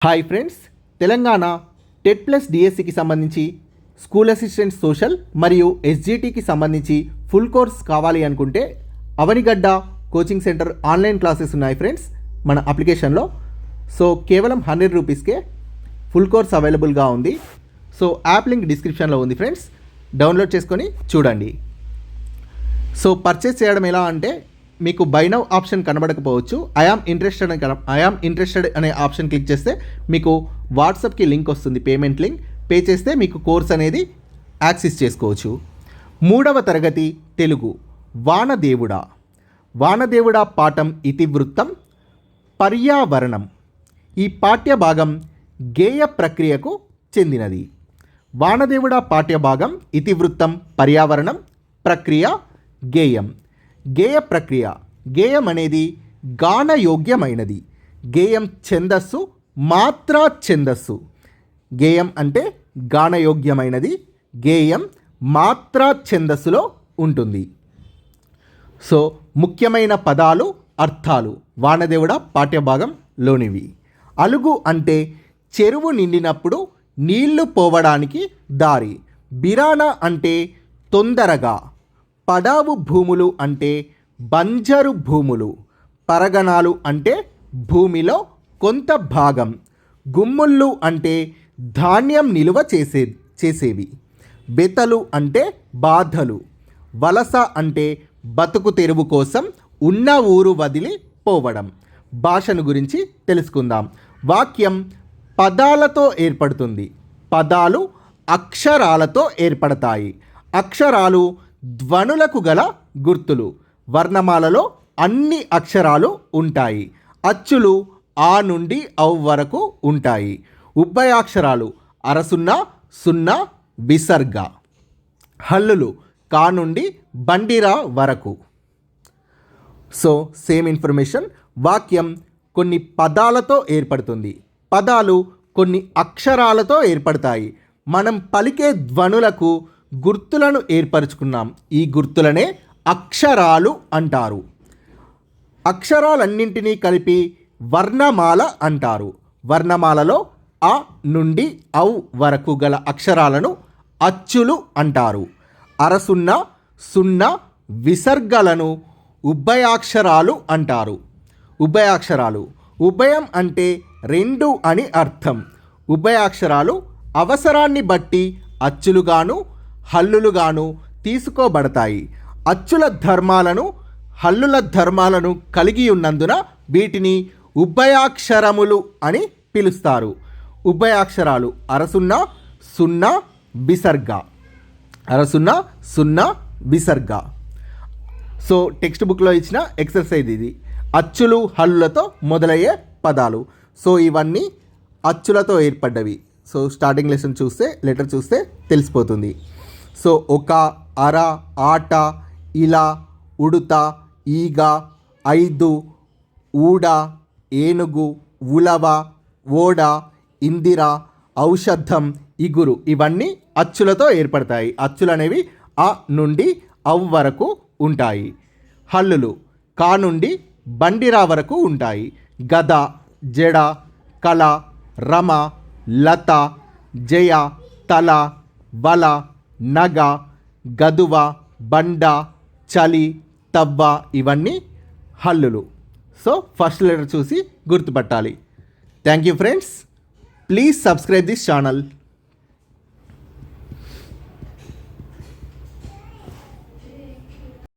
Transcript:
Hi friends, Telangana TET plus డిఎస్సికి సంబంధించి school assistant social మరియు ఎస్జిటికి సంబంధించి ఫుల్ కోర్స్ కావాలి అనుకుంటే Avanigadda coaching centre online classes ఉన్నాయి ఫ్రెండ్స్ మన అప్లికేషన్లో. సో కేవలం 100 రూపీస్కే ఫుల్ కోర్స్ అవైలబుల్గా ఉంది. సో యాప్ లింక్ డిస్క్రిప్షన్లో ఉంది ఫ్రెండ్స్, డౌన్లోడ్ చేసుకొని చూడండి. సో పర్చేస్ చేయడం ఎలా అంటే మీకు బై నౌ ఆప్షన్ కనబడకపోవచ్చు. ఐఆమ్ ఇంట్రెస్టెడ్ అనే ఆప్షన్ క్లిక్ చేస్తే మీకు వాట్సాప్కి లింక్ వస్తుంది, పేమెంట్ లింక్. పే చేస్తే మీకు కోర్స్ అనేది యాక్సెస్ చేసుకోవచ్చు. 3వ తరగతి తెలుగు వానదేవుడా పాఠం ఇతివృత్తం పర్యావరణం. ఈ పాఠ్య భాగం గేయ ప్రక్రియకు చెందినది. వానదేవుడా పాఠ్యభాగం ఇతివృత్తం పర్యావరణం, ప్రక్రియ గేయం. గేయ ప్రక్రియ. గేయం అనేది గానయోగ్యమైనది. గేయం ఛందస్సు, మాత్రా ఛందస్సు. గేయం అంటే గానయోగ్యమైనది. గేయం మాత్రా ఛందస్సులో ఉంటుంది. సో ముఖ్యమైన పదాలు, అర్థాలు వానదేవుడ పాఠ్యభాగంలోనివి. అలుగు అంటే చెరువు నిండినప్పుడు నీళ్లు పోవడానికి దారి. బిరానా అంటే తొందరగా. పడావు భూములు అంటే బంజరు భూములు. పరగణాలు అంటే భూమిలో కొంత భాగం. గుమ్ముళ్ళు అంటే ధాన్యం నిలువ చేసేవి. బెతలు అంటే బాధలు. వలస అంటే బతుకు తెరువు కోసం ఉన్న ఊరు వదిలి పోవడం. భాషను గురించి తెలుసుకుందాం. వాక్యం పదాలతో ఏర్పడుతుంది. పదాలు అక్షరాలతో ఏర్పడతాయి. అక్షరాలు ధ్వనులకు గల గుర్తులు. వర్ణమాలలో అన్ని అక్షరాలు ఉంటాయి. అచ్చులు ఆ నుండి ఔ వరకు ఉంటాయి. ఉభయాక్షరాలు అరసున్న, సున్న, విసర్గ. హల్లులు కా నుండి బండిరా వరకు. So same information. వాక్యం కొన్ని పదాలతో ఏర్పడుతుంది. పదాలు కొన్ని అక్షరాలతో ఏర్పడతాయి. మనం పలికే ధ్వనులకు గుర్తులను ఏర్పరచుకున్నాం. ఈ గుర్తులనే అక్షరాలు అంటారు. అక్షరాలన్నింటినీ కలిపి వర్ణమాల అంటారు. వర్ణమాలలో అ నుండి ఔ వరకు గల అక్షరాలను అచ్చులు అంటారు. అరసున్న, సున్న, విసర్గలను ఉభయాక్షరాలు అంటారు. ఉభయాక్షరాలు. ఉభయం అంటే 2 అని అర్థం. ఉభయాక్షరాలు అవసరాన్ని బట్టి అచ్చులుగాను హల్లులుగాను తీసుకోబడతాయి. అచ్చుల ధర్మాలను హల్లుల ధర్మాలను కలిగి ఉన్నందున వీటిని ఉభయాక్షరములు అని పిలుస్తారు. ఉభయాక్షరాలు అరసున్న, సున్న, విసర్గ. అరసున్న, సున్న, విసర్గ. సో టెక్స్ట్ బుక్లో ఇచ్చిన ఎక్సర్సైజ్ ఇది. అచ్చులు హల్లులతో మొదలయ్యే పదాలు. సో ఇవన్నీ అచ్చులతో ఏర్పడ్డవి. సో స్టార్టింగ్ లెటర్ చూస్తే తెలిసిపోతుంది. సో ఒక, అర, ఆట, ఇలా, ఉడుత, ఈగ, 5, ఊడ, ఏనుగు, ఉలవ, ఓడ, ఇందిర, ఔషధం, ఇగురు. ఇవన్నీ అచ్చులతో ఏర్పడతాయి. అచ్చులు అనేవి అ నుండి ఔ వరకు ఉంటాయి. హల్లులు కా నుండి బండిరా వరకు ఉంటాయి. గద, జడ, కళ, రమ, లత, జయ, తల, వల, నగ, గదువ, బండ, చలి, తవ్వ. ఇవన్నీ హల్లులు. సో ఫస్ట్ లెటర్ చూసి గుర్తుపట్టాలి. Thank you friends. Please subscribe this channel.